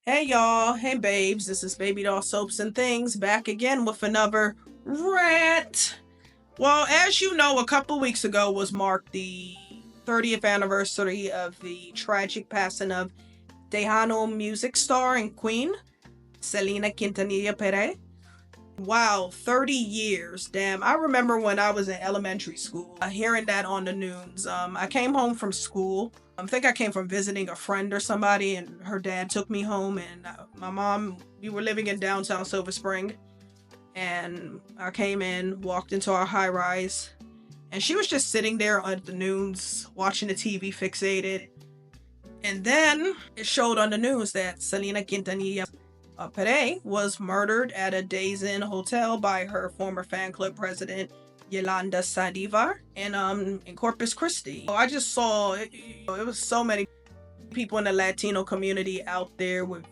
Hey y'all, hey babes, this is Baby Doll Soaps and Things back again with another rant. Well, as you know, a couple weeks ago was marked the 30th anniversary of the tragic passing of Tejano music star and queen, Selena Quintanilla Perez. Wow, 30 years, damn. I remember when I was in elementary school, hearing that on the news. I came home from school. I think I came from visiting a friend or somebody, and her dad took me home, and my mom, we were living in downtown Silver Spring, and I came in, walked into our high rise, and she was just sitting there at the news, watching the TV fixated. And then it showed on the news that Selena Quintanilla Perez was murdered at a Days Inn hotel by her former fan club president, Yolanda Saldivar, in Corpus Christi. I just saw it was so many people in the Latino community out there with,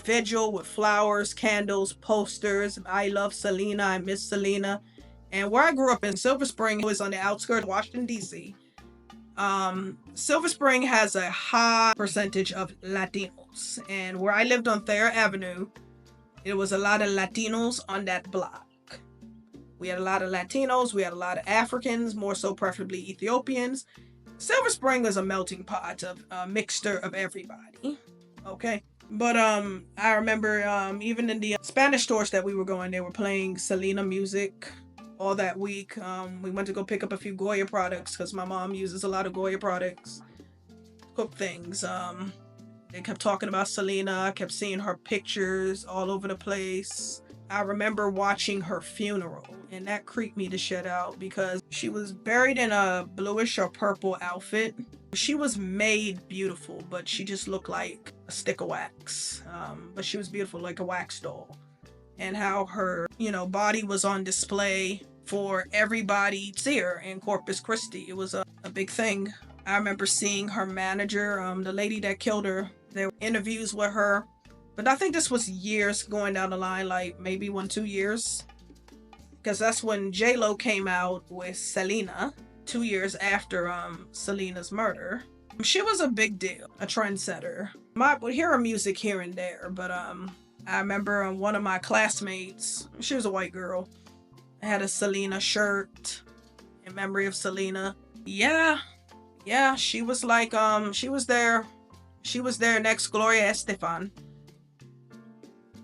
vigil with flowers, candles, posters. I love Selena, I miss Selena. And where I grew up in Silver Spring was on the outskirts of Washington, D.C. Silver Spring has a high percentage of Latinos, and where I lived on Thayer Avenue, it was a lot of Latinos on that block. We had a lot of Latinos, we had a lot of Africans, more so preferably Ethiopians. Silver Spring is a melting pot of a mixture of everybody. Okay. But I remember even in the Spanish stores that we were going, they were playing Selena music all that week. We went to go pick up a few Goya products because my mom uses a lot of Goya products, cook things. They kept talking about Selena. I kept seeing her pictures all over the place. I remember watching her funeral, and that creeped me to shit out because she was buried in a bluish or purple outfit. She was made beautiful, but she just looked like a stick of wax. But she was beautiful, like a wax doll. And how her, body was on display for everybody to see her in Corpus Christi. It was a big thing. I remember seeing her manager, the lady that killed her. There were interviews with her. But I think this was years going down the line, like maybe 2 years. Because that's when J-Lo came out with Selena, 2 years after Selena's murder. She was a big deal, a trendsetter. I would hear her music here and there, but I remember one of my classmates, she was a white girl, had a Selena shirt in memory of Selena. Yeah, she was like, she was there next Gloria Estefan.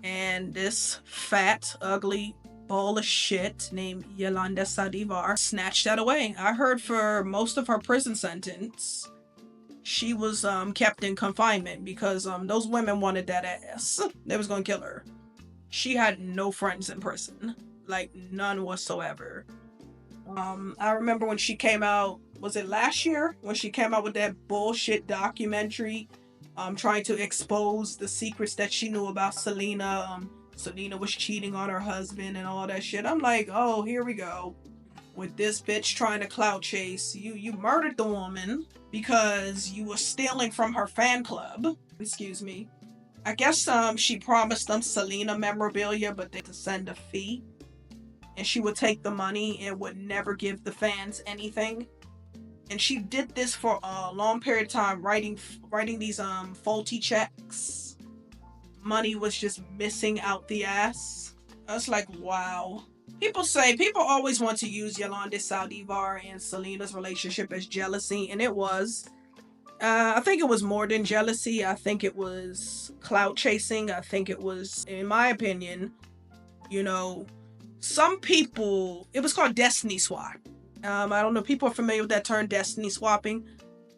And this fat, ugly ball of shit named Yolanda Saldivar snatched that away. I heard for most of her prison sentence, she was kept in confinement because those women wanted that ass. They was gonna kill her. She had no friends in prison, like none whatsoever. I remember when she came out, was it last year? When she came out with that bullshit documentary, trying to expose the secrets that she knew about Selena. Selena was cheating on her husband and all that shit. I'm like, oh, here we go. With this bitch trying to clout chase. You murdered the woman because you were stealing from her fan club. Excuse me. I guess she promised them Selena memorabilia, but they had to send a fee. And she would take the money and would never give the fans anything. And she did this for a long period of time, writing these faulty checks. Money was just missing out the ass. I was like, wow. People always want to use Yolanda Saldivar and Selena's relationship as jealousy, and it was. I think it was more than jealousy. I think it was clout chasing. I think it was, in my opinion, some people, it was called destiny swap. I don't know, people are familiar with that term, destiny swapping.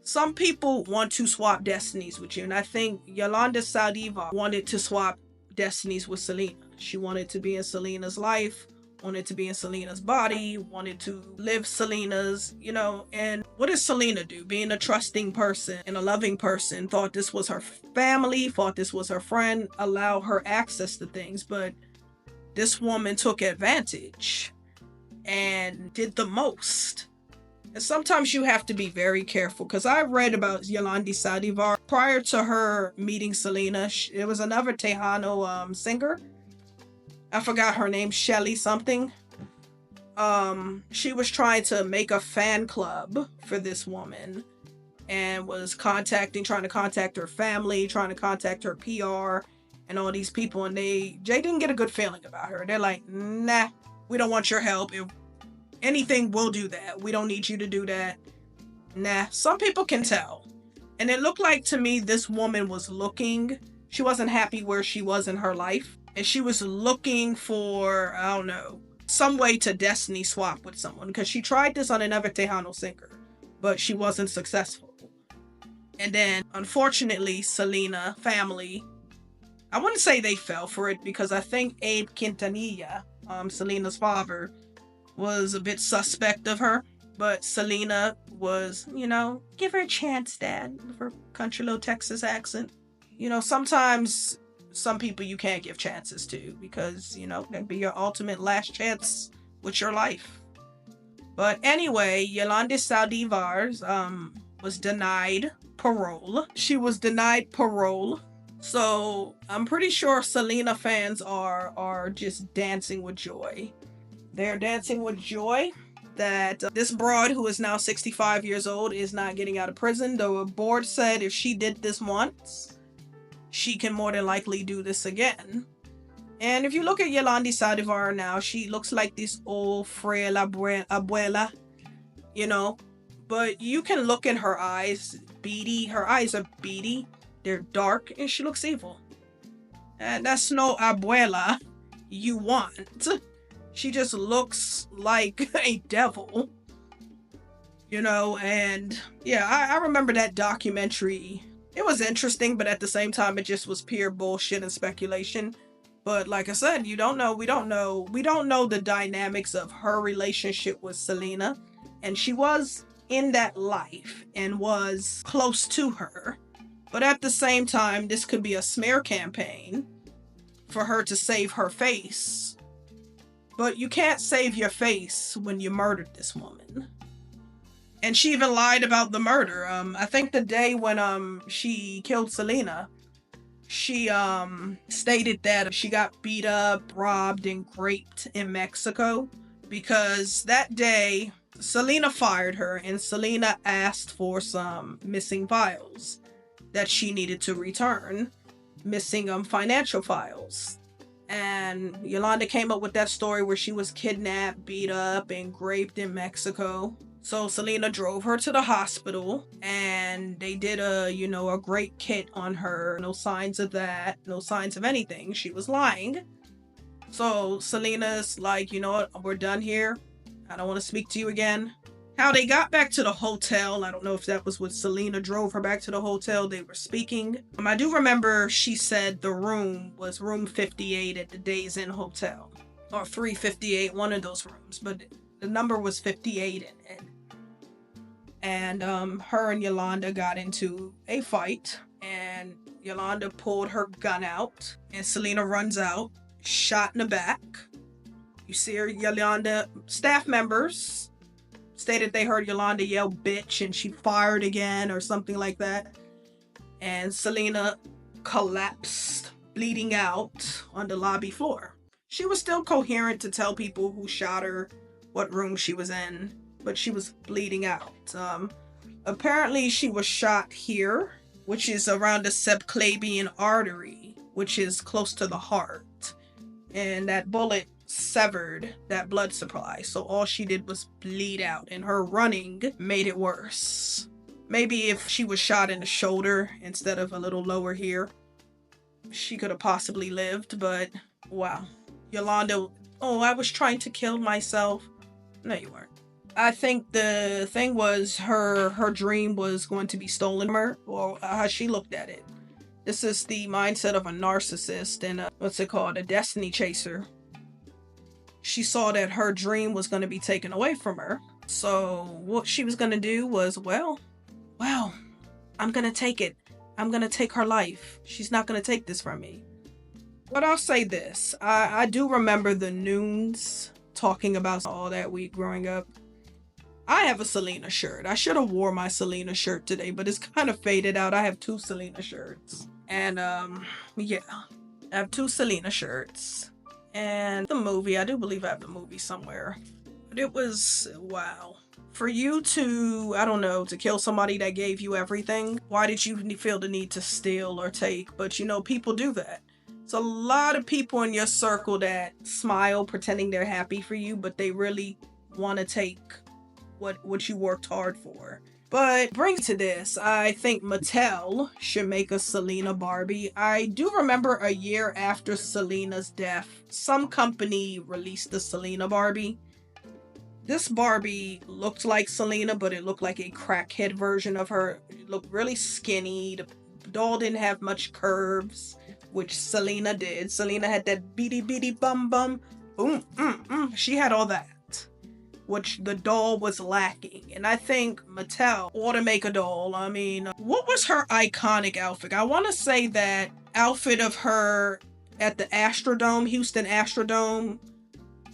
Some people want to swap destinies with you, and I think Yolanda Saldivar wanted to swap destinies with Selena. She wanted to be in Selena's life, wanted to be in Selena's body, wanted to live Selena's, and what did Selena do? Being a trusting person and a loving person, thought this was her family, thought this was her friend, allow her access to things, but this woman took advantage and did the most. And sometimes you have to be very careful, because I read about Yolanda Saldivar. Prior to her meeting Selena, there was another Tejano singer. I forgot her name, Shelly something. She was trying to make a fan club for this woman. and was trying to contact her family, trying to contact her PR and all these people, and they didn't get a good feeling about her. They're like, nah, we don't want your help. If anything, we'll do that. We don't need you to do that. Nah, some people can tell. And it looked like to me this woman was looking, she wasn't happy where she was in her life. And she was looking for, I don't know, some way to destiny swap with someone. Because she tried this on another Tejano singer, but she wasn't successful. And then, unfortunately, Selena family, I wouldn't say they fell for it, because I think Abe Quintanilla, Selena's father, was a bit suspect of her. But Selena was, give her a chance, Dad, with her country little Texas accent. Sometimes some people you can't give chances to, because, that'd be your ultimate last chance with your life. But anyway, Yolanda Saldivar was denied parole. She was denied parole. So I'm pretty sure Selena fans are just dancing with joy. They're dancing with joy that this broad, who is now 65 years old, is not getting out of prison. The board said if she did this once, she can more than likely do this again. And if you look at Yolanda Saldivar now, she looks like this old frail abuela, but you can look in her eyes, beady. Her eyes are beady. They're dark, and she looks evil. And that's no abuela you want. She just looks like a devil, and yeah, I remember that documentary. It was interesting, but at the same time, it just was pure bullshit and speculation. But like I said, we don't know the dynamics of her relationship with Selena, and she was in that life and was close to her. But at the same time, this could be a smear campaign for her to save her face. But you can't save your face when you murdered this woman. And she even lied about the murder. I think the day when she killed Selena, she stated that she got beat up, robbed, and raped in Mexico. Because that day, Selena fired her, and Selena asked for some missing files that she needed to return. Missing financial files. And Yolanda came up with that story where she was kidnapped, beat up, and raped in Mexico. So Selena drove her to the hospital, and they did a great kit on her. No signs of that, no signs of anything. She was lying. So Selena's like, you know what, we're done here. I don't want to speak to you again. How they got back to the hotel, I don't know if that was when Selena drove her back to the hotel. They were speaking. I do remember she said the room was room 58 at the Days Inn Hotel. Or 358, one of those rooms. But the number was 58 in it. And her and Yolanda got into a fight. And Yolanda pulled her gun out. And Selena runs out, shot in the back. You see her, Yolanda, staff members stated they heard Yolanda yell bitch, and she fired again or something like that. And Selena collapsed, bleeding out on the lobby floor. She was still coherent to tell people who shot her what room she was in, but she was bleeding out. Apparently she was shot here, which is around the subclavian artery, which is close to the heart. And that bullet severed that blood supply, so all she did was bleed out, and her running made it worse. Maybe if she was shot in the shoulder instead of a little lower here, she could have possibly lived, but wow. Yolanda, I was trying to kill myself. No, you weren't. I think the thing was her dream was going to be stolen from her, or how she looked at it. This is the mindset of a narcissist and a destiny chaser. She saw that her dream was going to be taken away from her. So what she was going to do was, well, I'm going to take it. I'm going to take her life. She's not going to take this from me. But I'll say this. I do remember the Noons talking about all that week growing up. I have a Selena shirt. I should have wore my Selena shirt today, but it's kind of faded out. I have 2 Selena shirts. And, yeah. I have 2 Selena shirts. And the movie, I do believe I have the movie somewhere. It was, wow. For you to, I don't know, to kill somebody that gave you everything, why did you feel the need to steal or take? But you know, people do that. It's a lot of people in your circle that smile pretending they're happy for you, but they really want to take what you worked hard for. But bring to this, I think Mattel should make a Selena Barbie. I do remember a year after Selena's death, some company released the Selena Barbie. This Barbie looked like Selena, but it looked like a crackhead version of her. It looked really skinny. The doll didn't have much curves, which Selena did. Selena had that beady beady bum bum. Boom, She had all that, which the doll was lacking. And I think Mattel ought to make a doll. I mean, what was her iconic outfit? I want to say that outfit of her at the Astrodome, Houston Astrodome,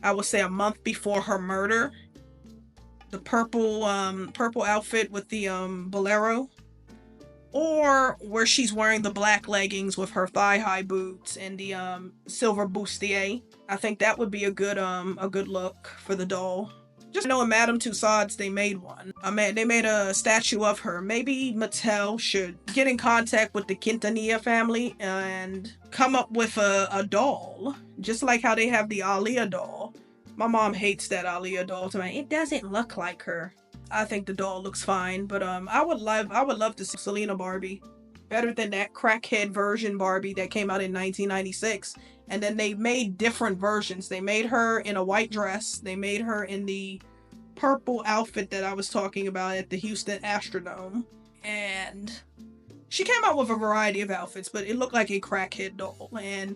I would say a month before her murder. The purple outfit with the bolero. Or where she's wearing the black leggings with her thigh-high boots and the silver bustier. I think that would be a good look for the doll. Just know in Madame Tussauds they made one. They made a statue of her. Maybe Mattel should get in contact with the Quintanilla family and come up with a doll. Just like how they have the Aaliyah doll. My mom hates that Aaliyah doll. It doesn't look like her. I think the doll looks fine, but I would love to see Selena Barbie. Better than that crackhead version Barbie that came out in 1996. And then they made different versions. They made her in a white dress. They made her in the purple outfit that I was talking about at the Houston Astrodome. And she came out with a variety of outfits, but it looked like a crackhead doll. And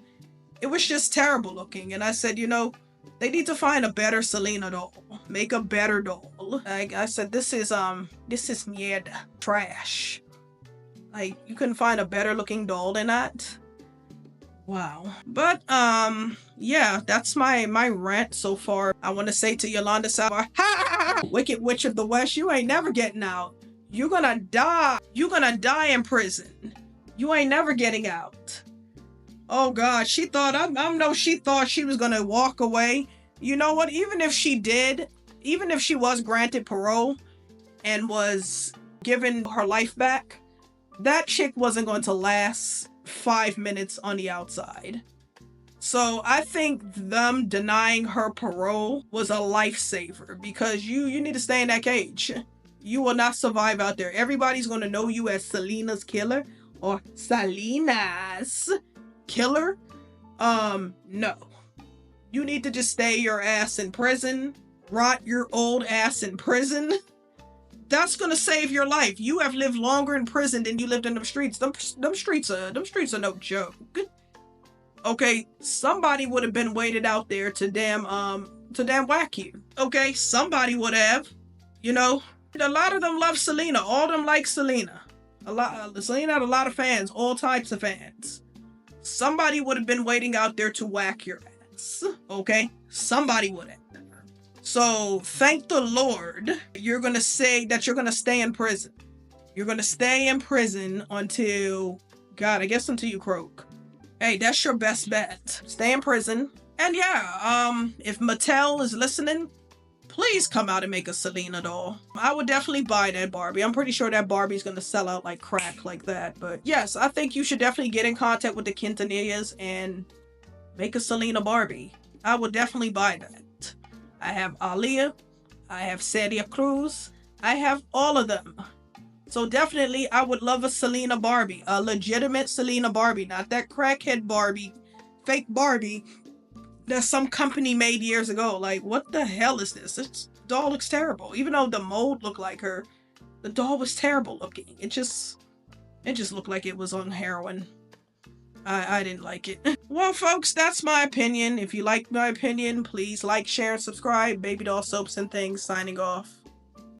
it was just terrible looking. And I said, you know, they need to find a better Selena doll. Make a better doll. Like I said, this is mierda. Trash. Like, you couldn't find a better looking doll than that. Wow. But, yeah, that's my rant so far. I want to say to Yolanda Saldivar, ha! Wicked Witch of the West, you ain't never getting out. You're gonna die. You're gonna die in prison. You ain't never getting out. Oh, God, she thought she was gonna walk away. You know what? Even if she was granted parole and was given her life back, that chick wasn't going to last 5 minutes on the outside. So I think them denying her parole was a lifesaver, because you need to stay in that cage. You will not survive out there. Everybody's going to know you as Selena's killer or Selena's killer. No. You need to just stay your ass in prison. Rot your old ass in prison. That's gonna save your life. You have lived longer in prison than you lived in them streets. Them streets are no joke. Okay, somebody would have been waited out there to damn whack you. Okay, somebody would have. You know, a lot of them love Selena. All of them like Selena. Selena had a lot of fans, all types of fans. Somebody would have been waiting out there to whack your ass. Okay, somebody would have. So, thank the Lord, you're going to say that you're going to stay in prison. You're going to stay in prison until you croak. Hey, that's your best bet. Stay in prison. And yeah, if Mattel is listening, please come out and make a Selena doll. I would definitely buy that Barbie. I'm pretty sure that Barbie's going to sell out like crack like that. But yes, I think you should definitely get in contact with the Quintanillas and make a Selena Barbie. I would definitely buy that. I have Aaliyah, I have Celia Cruz, I have all of them. So definitely I would love a Selena Barbie, a legitimate Selena Barbie, not that crackhead Barbie, fake Barbie that some company made years ago. Like, what the hell is this? This doll looks terrible. Even though the mold looked like her, the doll was terrible looking. It just looked like it was on heroin. I didn't like it. Well, folks, that's my opinion. If you like my opinion, please like, share, and subscribe. Baby Doll Soaps and Things signing off.